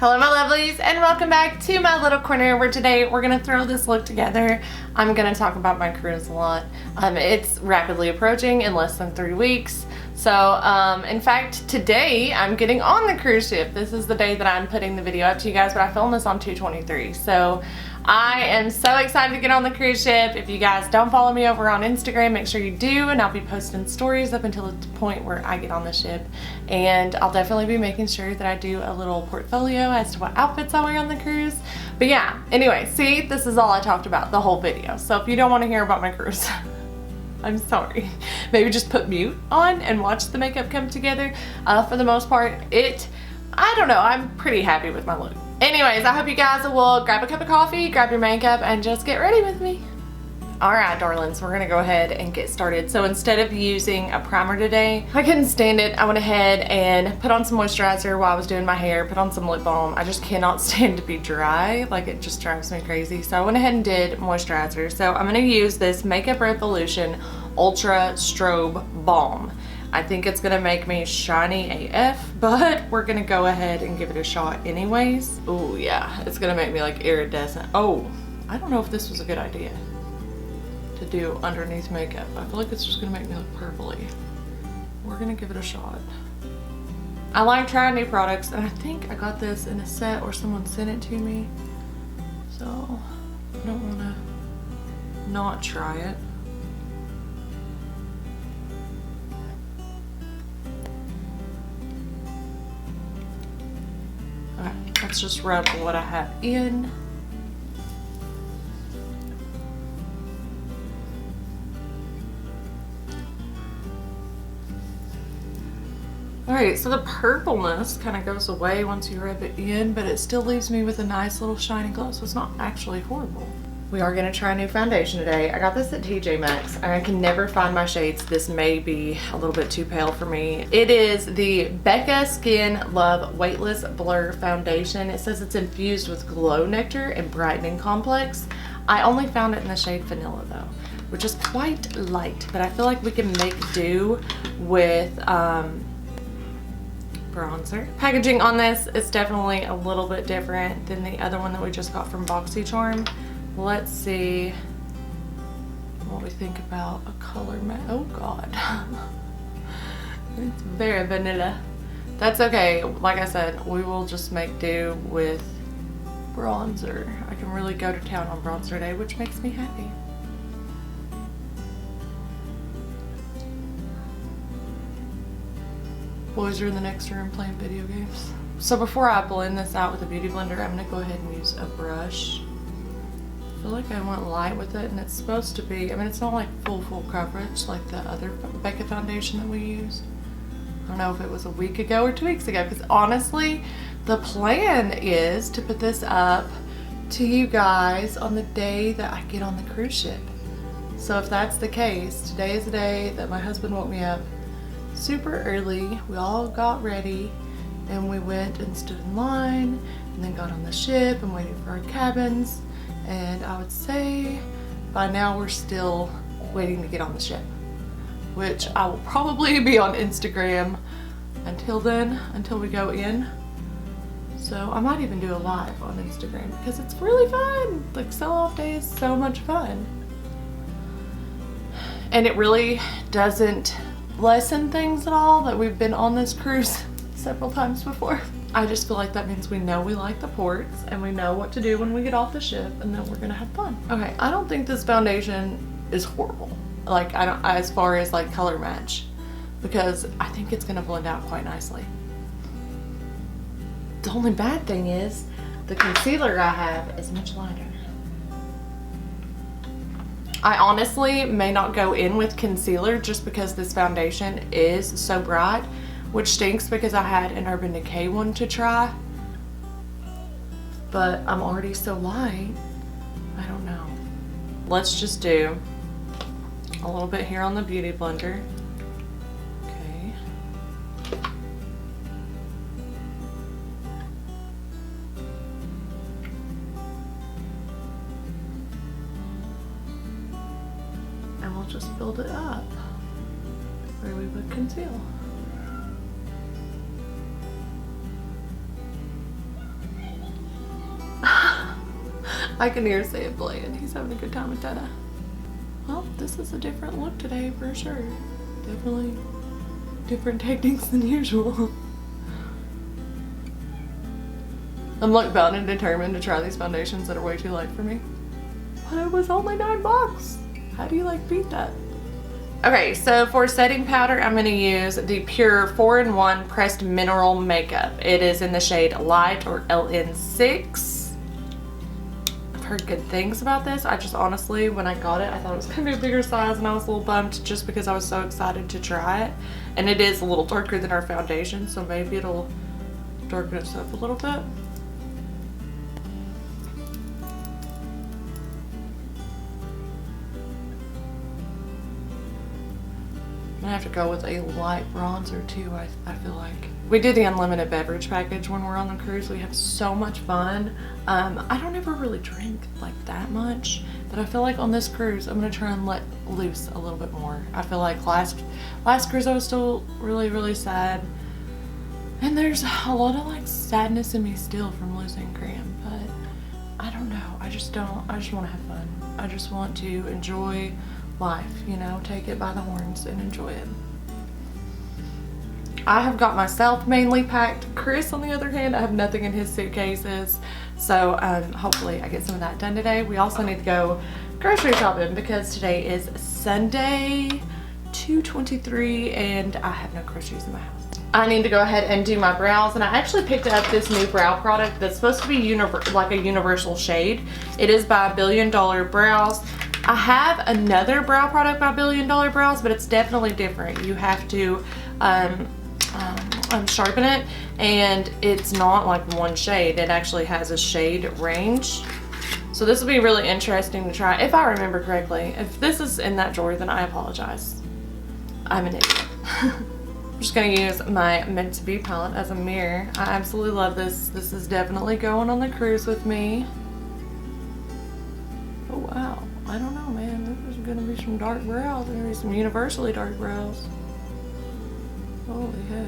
Hello my lovelies and welcome back to my little corner where today we're going to throw this look together. I'm going to talk about my cruise a lot. It's rapidly approaching in less than 3 weeks. So in fact today I'm getting on the cruise ship. This is the day that I'm putting the video up to you guys, but I filmed this on 2/23. So I am so excited to get on the cruise ship. If you guys don't follow me over on Instagram, make sure you do, and I'll be posting stories up until the point where I get on the ship. And I'll definitely be making sure that I do a little portfolio as to what outfits I wear on the cruise. But yeah, anyway, see, this is all I talked about the whole video. So if you don't want to hear about my cruise, I'm sorry. Maybe just put mute on and watch the makeup come together. For the most part, I don't know, I'm pretty happy with my look. Anyways, I hope you guys will grab a cup of coffee, grab your makeup, and just get ready with me. Alright darlings, we're gonna go ahead and get started. So instead of using a primer today, I couldn't stand it. I went ahead and put on some moisturizer while I was doing my hair, put on some lip balm. I just cannot stand to be dry, like it just drives me crazy. So I went ahead and did moisturizer. So I'm gonna use this Makeup Revolution Ultra Strobe Balm. I think it's gonna make me shiny AF, but we're gonna go ahead and give it a shot anyways. Oh yeah, it's gonna make me like iridescent. Oh, I don't know if this was a good idea to do underneath makeup. I feel like it's just gonna make me look purpley. We're gonna give it a shot. I like trying new products, and I think I got this in a set or someone sent it to me. So I don't wanna not try it. Let's just rub what I have in. Alright, so the purpleness kind of goes away once you rub it in, but it still leaves me with a nice little shiny glow, so it's not actually horrible. We are going to try a new foundation today. I got this at TJ Maxx. I can never find my shades. This may be a little bit too pale for me. It is the Becca Skin Love Weightless Blur Foundation. It says it's infused with Glow Nectar and Brightening Complex. I only found it in the shade Vanilla though, which is quite light, but I feel like we can make do with bronzer. Packaging on this is definitely a little bit different than the other one that we just got from BoxyCharm. Let's see what we think about a color matte. Oh god. It's very vanilla. That's okay. Like I said, we will just make do with bronzer. I can really go to town on bronzer today, which makes me happy. Boys are in the next room playing video games. So before I blend this out with a beauty blender, I'm gonna go ahead and use a brush. I feel like I went light with it, and it's supposed to be, I mean, it's not like full coverage like the other Becca foundation that we used. I don't know if it was a week ago or 2 weeks ago, because honestly, the plan is to put this up to you guys on the day that I get on the cruise ship. So if that's the case, today is the day that my husband woke me up super early. We all got ready, and we went and stood in line, and then got on the ship and waited for our cabins. And I would say by now we're still waiting to get on the ship, which I will probably be on Instagram until then, until we go in. So I might even do a live on Instagram because it's really fun. Like, sell-off day is so much fun. And it really doesn't lessen things at all that we've been on this cruise several times before. I just feel like that means we know we like the ports and we know what to do when we get off the ship, and then we're gonna have fun. Okay, I don't think this foundation is horrible. Like, as far as like color match, because I think it's gonna blend out quite nicely. The only bad thing is the concealer I have is much lighter. I honestly may not go in with concealer just because this foundation is so bright, which stinks because I had an Urban Decay one to try, but I'm already so light. I don't know. Let's just do a little bit here on the beauty blender. Okay. And we'll just build it up where we would conceal. I can hear Sam playing. He's having a good time with Dada. Well, this is a different look today for sure. Definitely different techniques than usual. I'm like bound and determined to try these foundations that are way too light for me. But it was only $9. How do you like beat that? Okay, so for setting powder, I'm going to use the Pure 4-in-1 Pressed Mineral Makeup. It is in the shade Light, or LN6. I've heard good things about this. I just honestly, when I got it, I thought it was going to be a bigger size, and I was a little bummed just because I was so excited to try it. And it is a little darker than our foundation, so maybe it'll darken it up a little bit. I'm gonna have to go with a light bronzer too, I feel like. We do the unlimited beverage package when we're on the cruise. We have so much fun. I don't ever really drink like that much, but I feel like on this cruise, I'm gonna try and let loose a little bit more. I feel like last cruise I was still really sad. And there's a lot of like sadness in me still from losing Graham, but I don't know. I just wanna have fun. I just want to enjoy life, you know, take it by the horns and enjoy it. I have got myself mainly packed. Chris, on the other hand, I have nothing in his suitcases, so hopefully I get some of that done today. We also need to go grocery shopping because today is Sunday, 2/23, and I have no groceries in my house. I need to go ahead and do my brows, and I actually picked up this new brow product that's supposed to be like a universal shade. It is by Billion Dollar Brows. I have another brow product by Billion Dollar Brows, but it's definitely different. You have to sharpen it, and it's not like one shade. It actually has a shade range. So this will be really interesting to try, if I remember correctly. If this is in that drawer, then I apologize. I'm an idiot. I'm just gonna use my Meant to Be palette as a mirror. I absolutely love this. This is definitely going on the cruise with me. Oh wow. I don't know, man. There's gonna be some dark brows. There's gonna be some universally dark brows. Holy heck.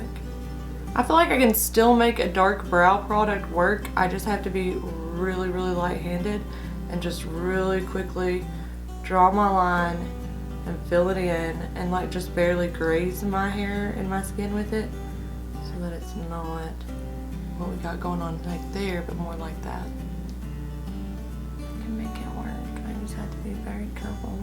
I feel like I can still make a dark brow product work. I just have to be really light-handed and just really quickly draw my line and fill it in and like just barely graze my hair and my skin with it so that it's not what we got going on like there, but more like that. I can make it work. I just have to be very careful.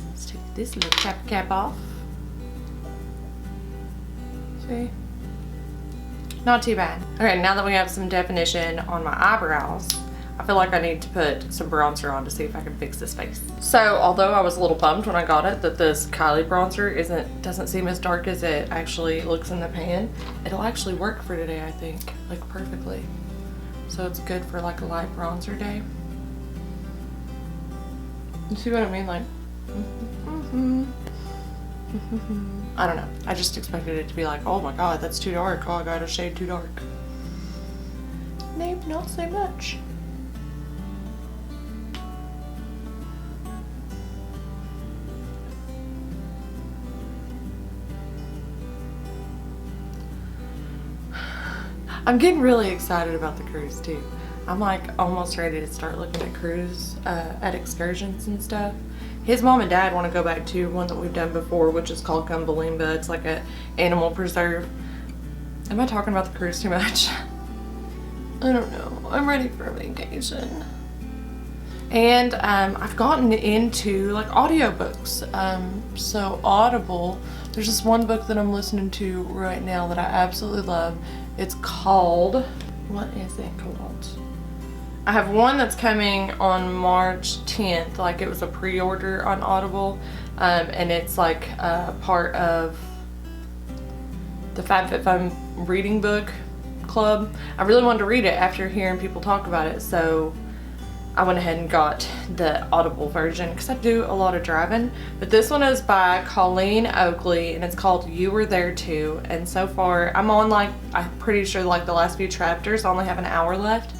Let's take this little cap off. See? Not too bad. Okay, now that we have some definition on my eyebrows, I feel like I need to put some bronzer on to see if I can fix this face. So, although I was a little bummed when I got it that this Kylie bronzer doesn't seem as dark as it actually looks in the pan, it'll actually work for today, I think, like perfectly. So it's good for like a light bronzer day. You see what I mean? Like, I don't know. I just expected it to be like, oh my god, that's too dark. Oh, I got a shade too dark. Nope, not so much. I'm getting really excited about the cruise too. I'm like almost ready to start looking at cruise, at excursions and stuff. His mom and dad want to go back to one that we've done before, which is called Cozumel. It's like an animal preserve. Am I talking about the cruise too much? I don't know. I'm ready for a vacation. And I've gotten into like audiobooks. So Audible, there's this one book that I'm listening to right now that I absolutely love. It's called, what is it called? I have one that's coming on March 10th, like it was a pre-order on Audible, and it's like part of the FabFitFun reading book club. I really wanted to read it after hearing people talk about it, so I went ahead and got the Audible version because I do a lot of driving. But this one is by Colleen Oakley and it's called You Were There Too. And so far I'm on like, I'm pretty sure like the last few chapters. I only have an hour left.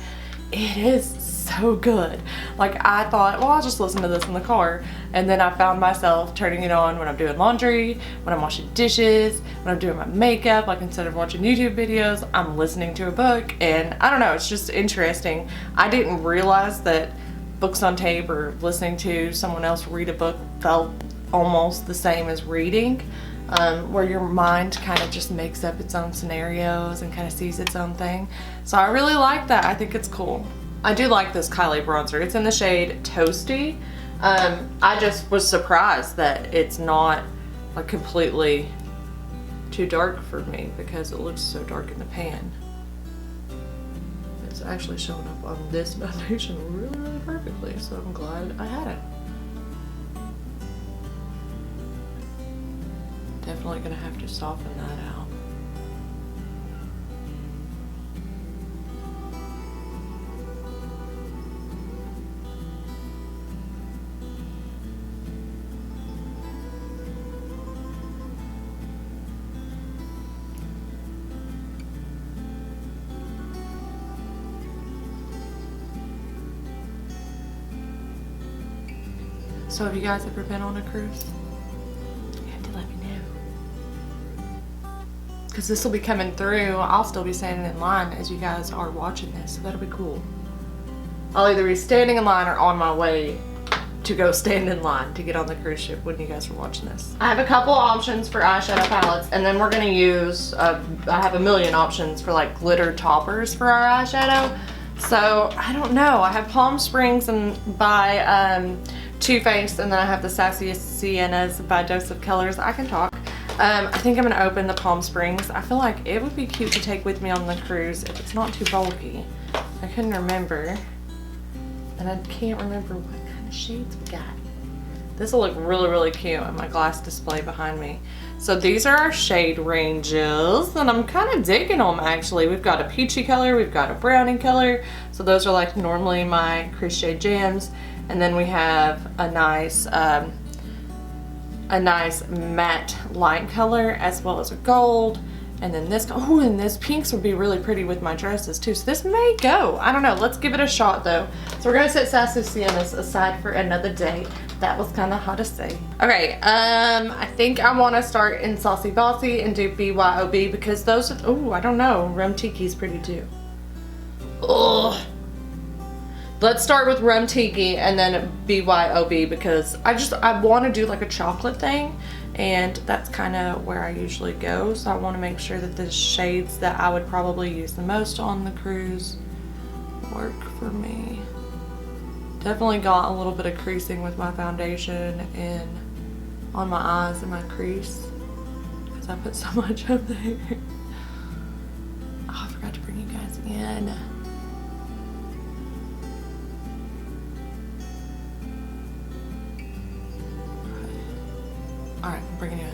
It is so good. Like I thought, well, I'll just listen to this in the car. And then I found myself turning it on when I'm doing laundry, when I'm washing dishes, when I'm doing my makeup. Like instead of watching YouTube videos, I'm listening to a book. And I don't know, it's just interesting. I didn't realize that books on tape or listening to someone else read a book felt almost the same as reading, where your mind kind of just makes up its own scenarios and kind of sees its own thing. So I really like that. I think it's cool. I do like this Kylie bronzer. It's in the shade Toasty. I just was surprised that it's not like completely too dark for me because it looks so dark in the pan. It's actually showing up on this foundation really, really perfectly, so I'm glad I had it. Definitely gonna have to soften that out. So have you guys ever been on a cruise? You have to let me know. Because this will be coming through. I'll still be standing in line as you guys are watching this, so that'll be cool. I'll either be standing in line or on my way to go stand in line to get on the cruise ship when you guys are watching this. I have a couple options for eyeshadow palettes, and then we're gonna use, I have a million options for like glitter toppers for our eyeshadow. So I don't know, I have Palm Springs and by Too Faced, and then I have the Sassiest Siennas by Dose of Colors. I can talk. I think I'm gonna open the Palm Springs. I feel like it would be cute to take with me on the cruise if it's not too bulky. I couldn't remember, and I can't remember what kind of shades we got. This will look really, really cute on my glass display behind me. So these are our shade ranges, and I'm kind of digging them actually. We've got a peachy color, we've got a brownie color. So those are like normally my cruise shade jams. And then we have a nice matte light color as well as a gold. And then this, oh, and this pinks would be really pretty with my dresses too. So this may go, I don't know, let's give it a shot though. So we're gonna set Sassy Siennas aside for another day. That was kind of hard to say. Okay, I think I wanna start in Saucy Bossy and do BYOB because those, oh, I don't know, Rum Tiki's pretty too. Ugh. Let's start with Rum Tiki and then BYOB because I want to do like a chocolate thing, and that's kind of where I usually go. So I want to make sure that the shades that I would probably use the most on the cruise work for me. Definitely got a little bit of creasing with my foundation and on my eyes and my crease because I put so much up there. Oh, I forgot to bring you guys in. Alright, I'm bringing you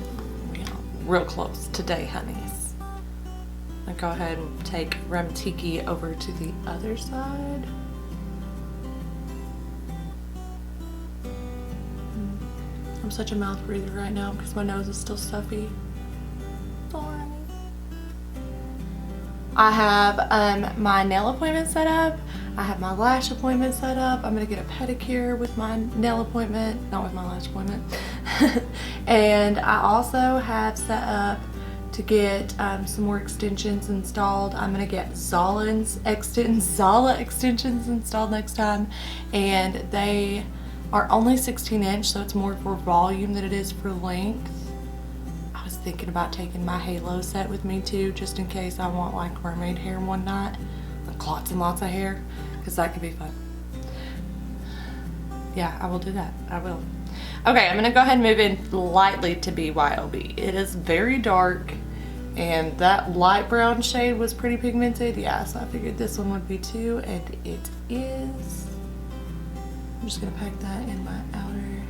in real close today, honeys. I'll go ahead and take Rum Tiki over to the other side. I'm such a mouth breather right now because my nose is still stuffy. Sorry. I have my nail appointment set up. I have my lash appointment set up. I'm gonna get a pedicure with my nail appointment, not with my lash appointment. And I also have set up to get some more extensions installed. I'm gonna get Zala extensions installed next time, and they are only 16-inch, so it's more for volume than it is for length. I was thinking about taking my halo set with me too, just in case I want like mermaid hair one night, like lots and lots of hair, because that could be fun. Yeah, I will do that. I will. Okay, I'm gonna go ahead and move in lightly to BYOB. It is very dark, and that light brown shade was pretty pigmented. Yeah, so I figured this one would be too, and it is. I'm just gonna pack that in my outer.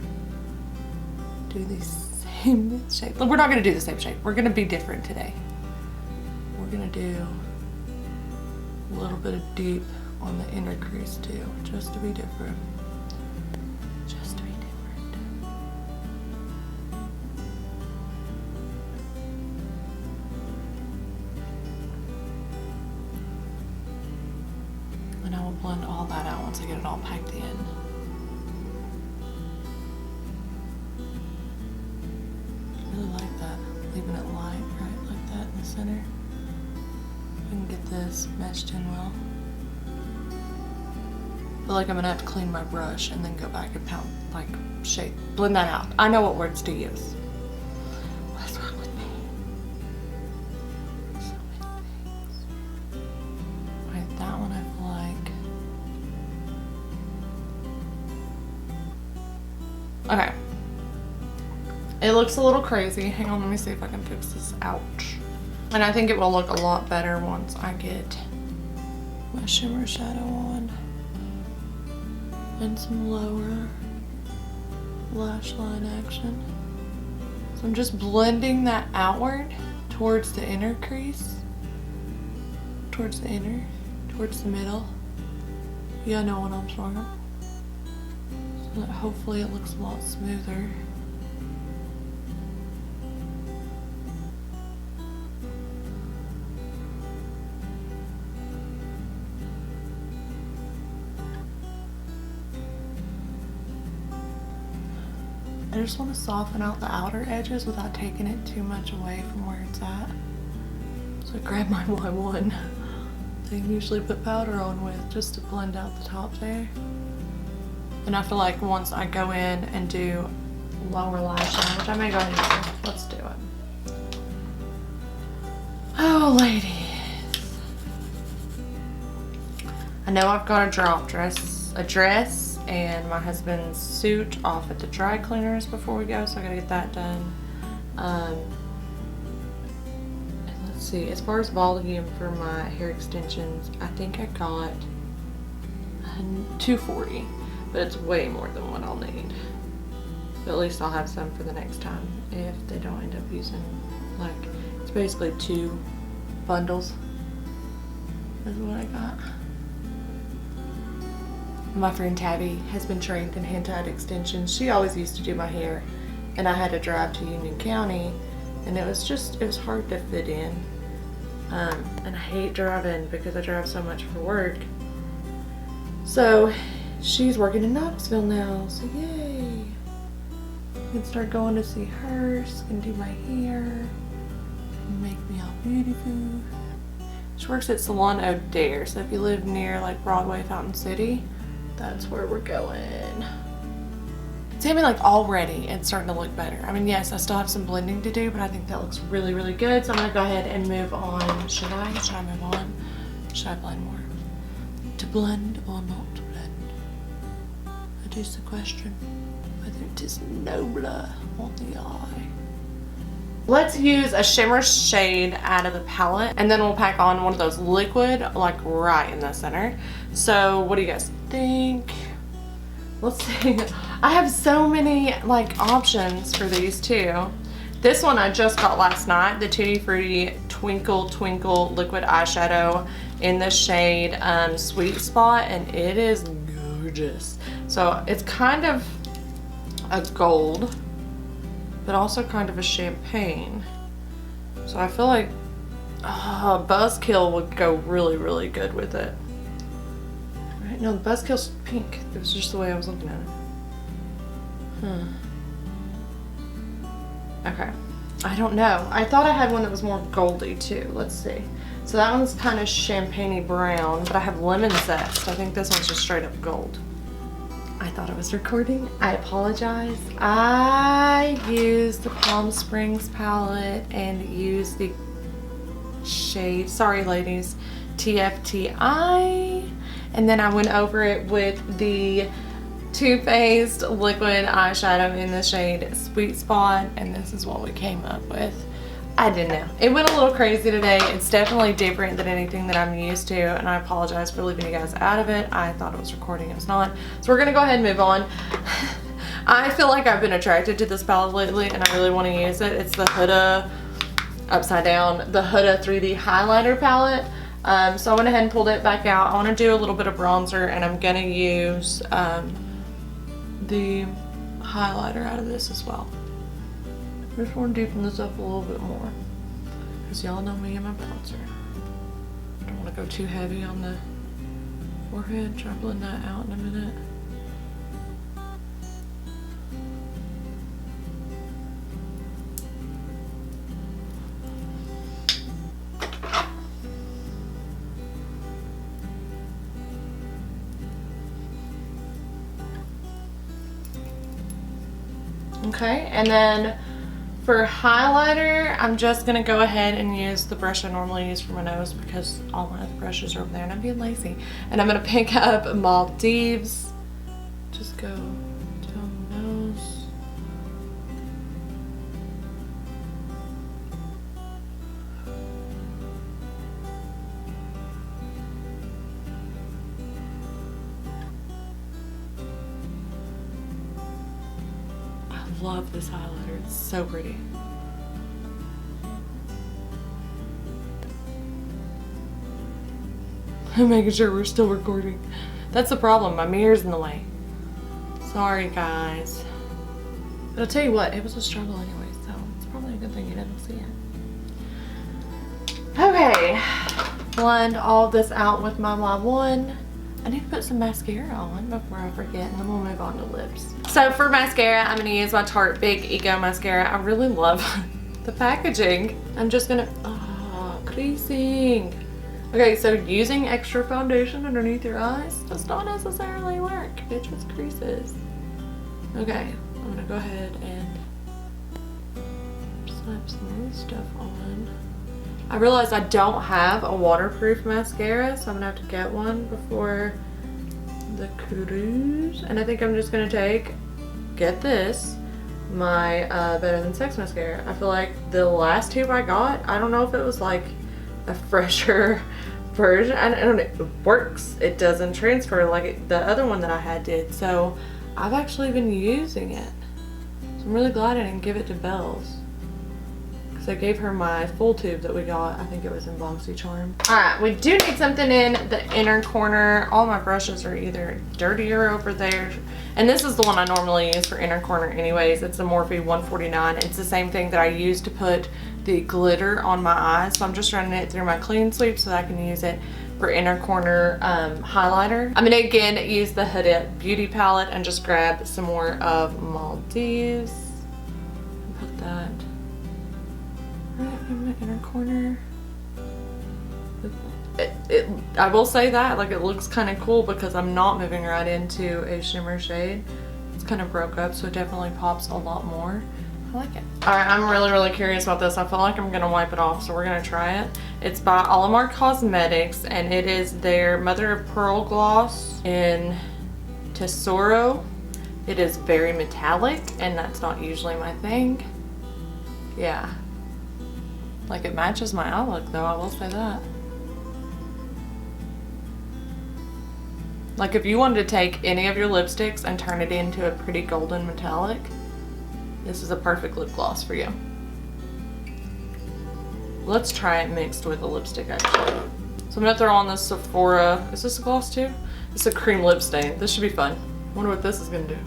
Do the same shade. We're not gonna do the same shade. We're gonna be different today. We're gonna do a little bit of deep on the inner crease too, just to be different. Just to be different. And I will blend all that out once I get it all packed in. I really like that, leaving it light, right, like that in the center. I can get this meshed in well. I feel like I'm gonna have to clean my brush and then go back and pound, like, shape, blend that out. I know what words to use. What's wrong with me? So many things. Alright, that one I feel like. Okay. It looks a little crazy. Hang on, let me see if I can fix this. Ouch. And I think it will look a lot better once I get my shimmer shadow on. And some lower lash line action. So I'm just blending that outward towards the inner crease. Towards the inner, towards the middle. Yeah, I know what I'm talking about. So that hopefully it looks a lot smoother. I just want to soften out the outer edges without taking it too much away from where it's at. So I grab my Y1 that I usually put powder on with just to blend out the top there. And I feel like once I go in and do lower lash line, which I may go ahead and do, let's do it. Oh, ladies. I know I've got a dress and my husband's suit off at the dry cleaners before we go, so I gotta get that done. And let's see, as far as volume for my hair extensions, I think I got 240, but it's way more than what I'll need. But at least I'll have some for the next time if they don't end up using, like, it's basically 2 bundles is what I got. My friend Tabby has been trained in hand-tied extensions. She always used to do my hair, and I had to drive to Union County, and it was hard to fit in. And I hate driving because I drive so much for work. So she's working in Knoxville now, so yay. I can start going to see her. She's gonna do my hair and make me all beautiful. She works at Salon O'Dare, so if you live near like Broadway, Fountain City, that's where we're going. See, I mean, like, already it's starting to look better. I mean, yes, I still have some blending to do, but I think that looks really, really good. So I'm gonna go ahead and move on. Should I move on? Should I blend more? To blend or not to blend? That is the question. Whether it is nobler on the eye. Let's use a shimmer shade out of the palette, and then we'll pack on one of those liquid, like right in the center. So what do you guys think? Let's see. I have so many like options for these too. This one I just got last night, the Tutti Frutti Twinkle Twinkle liquid eyeshadow in the shade Sweet Spot, and it is gorgeous. So it's kind of a gold, but also kind of a champagne. So I feel like Buzzkill would go really, really good with it. Right? No, the Buzzkill's pink. It was just the way I was looking at it. Okay. I don't know. I thought I had one that was more goldy too. Let's see. So that one's kind of champagne-y brown, but I have lemon zest. I think this one's just straight up gold. I thought it was recording. I apologize. I used the Palm Springs palette and used the shade, sorry ladies, TFTI. And then I went over it with the Too Faced liquid eyeshadow in the shade Sweet Spot, and this is what we came up with. I didn't know. It went a little crazy today. It's definitely different than anything that I'm used to, and I apologize for leaving you guys out of it. I thought it was recording, it was not. So we're gonna go ahead and move on. I feel like I've been attracted to this palette lately, and I really want to use it. It's the Huda, upside down, the Huda 3D highlighter palette. So I went ahead and pulled it back out. I want to do a little bit of bronzer, and I'm going to use the highlighter out of this as well. I just want to deepen this up a little bit more, because y'all know me and my bronzer. Don't want to go too heavy on the forehead. Try to blend that out in a minute. Okay, and then for highlighter, I'm just gonna go ahead and use the brush I normally use for my nose because all my other brushes are over there and I'm being lazy. And I'm gonna pick up Maldives. Just go down the nose. I love this highlighter, it's so pretty. I'm making sure we're still recording. That's the problem, my mirror's in the way. Sorry guys. But I'll tell you what, it was a struggle anyway, so it's probably a good thing you didn't see it. Okay, blend all this out with my Y1. I need to put some mascara on before I forget, and then we'll move on to lips. So for mascara, I'm gonna use my Tarte Big Ego mascara. I really love the packaging. I'm just gonna, creasing. Okay, so using extra foundation underneath your eyes does not necessarily work. It just creases. Okay, I'm gonna go ahead and slap some of this stuff on. I realized I don't have a waterproof mascara, so I'm gonna have to get one before the cruise. And I think I'm just gonna take, get this, my Better Than Sex mascara. I feel like the last tube I got, I don't know if it was like a fresher version. I don't know, it works. It doesn't transfer like the other one that I had did. So I've actually been using it. So I'm really glad I didn't give it to Belle's. I gave her my full tube that we got. I think it was in BoxyCharm. Alright, we do need something in the inner corner. All my brushes are either dirtier over there. And this is the one I normally use for inner corner anyways. It's the Morphe 149. It's the same thing that I use to put the glitter on my eyes. So I'm just running it through my clean sweep so that I can use it for inner corner highlighter. I'm gonna again use the Huda Beauty palette and just grab some more of Maldives. Put that right in my inner corner. I will say that, like, it looks kind of cool because I'm not moving right into a shimmer shade. It's kind of broke up, so it definitely pops a lot more. I like it. Alright, I'm really curious about this. I feel like I'm gonna wipe it off, so we're gonna try it. It's by Alamar Cosmetics, and it is their Mother of Pearl gloss in Tesoro. It is very metallic, and that's not usually my thing. Yeah. Like, it matches my eye look though, I will say that. Like, if you wanted to take any of your lipsticks and turn it into a pretty golden metallic, this is a perfect lip gloss for you. Let's try it mixed with a lipstick actually. So I'm gonna throw on this Sephora, is this a gloss too? It's a cream lip stain. This should be fun. Wonder what this is gonna do.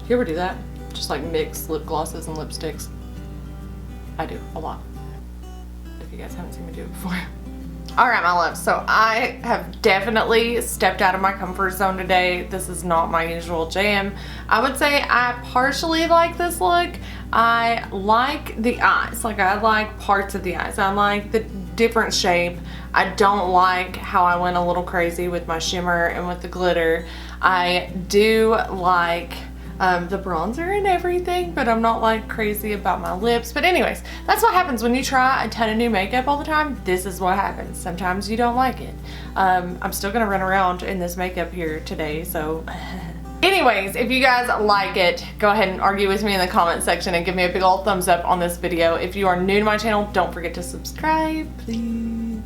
You ever do that? Just like mix lip glosses and lipsticks? I do a lot. If you guys haven't seen me do it before. Alright, my loves, so I have definitely stepped out of my comfort zone today. This is not my usual jam. I would say I partially like this look. I like the eyes. Like, I like parts of the eyes. I like the different shape. I don't like how I went a little crazy with my shimmer and with the glitter. I do like the bronzer and everything, but I'm not like crazy about my lips. But anyways, that's what happens when you try a ton of new makeup all the time. This is what happens. Sometimes you don't like it. I'm still gonna run around in this makeup here today, so anyways, if you guys like it, go ahead and argue with me in the comment section and give me a big old thumbs up on this video. If you are new to my channel, don't forget to subscribe, please.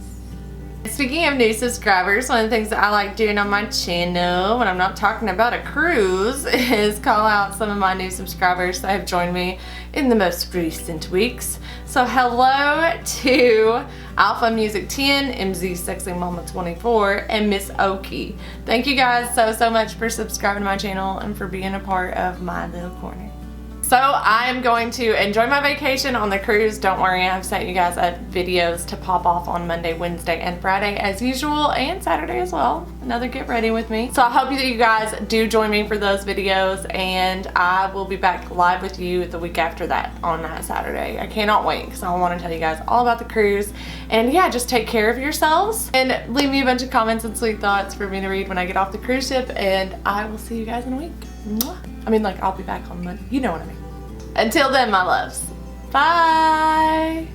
speaking of new subscribers, one of the things that I like doing on my channel when I'm not talking about a cruise is call out some of my new subscribers that have joined me in the most recent weeks. So hello to Alpha Music 10, MZ Sexy Mama 24, and Miss Oki. Thank you guys so much for subscribing to my channel and for being a part of my little corner. So I am going to enjoy my vacation on the cruise. Don't worry, I've sent you guys videos to pop off on Monday, Wednesday, and Friday as usual, and Saturday as well. Another get ready with me. So I hope that you guys do join me for those videos, and I will be back live with you the week after that on that Saturday. I cannot wait because I want to tell you guys all about the cruise. And yeah, just take care of yourselves and leave me a bunch of comments and sweet thoughts for me to read when I get off the cruise ship, and I will see you guys in a week. Mwah. I mean, like, I'll be back on Monday. You know what I mean. Until then, my loves. Bye.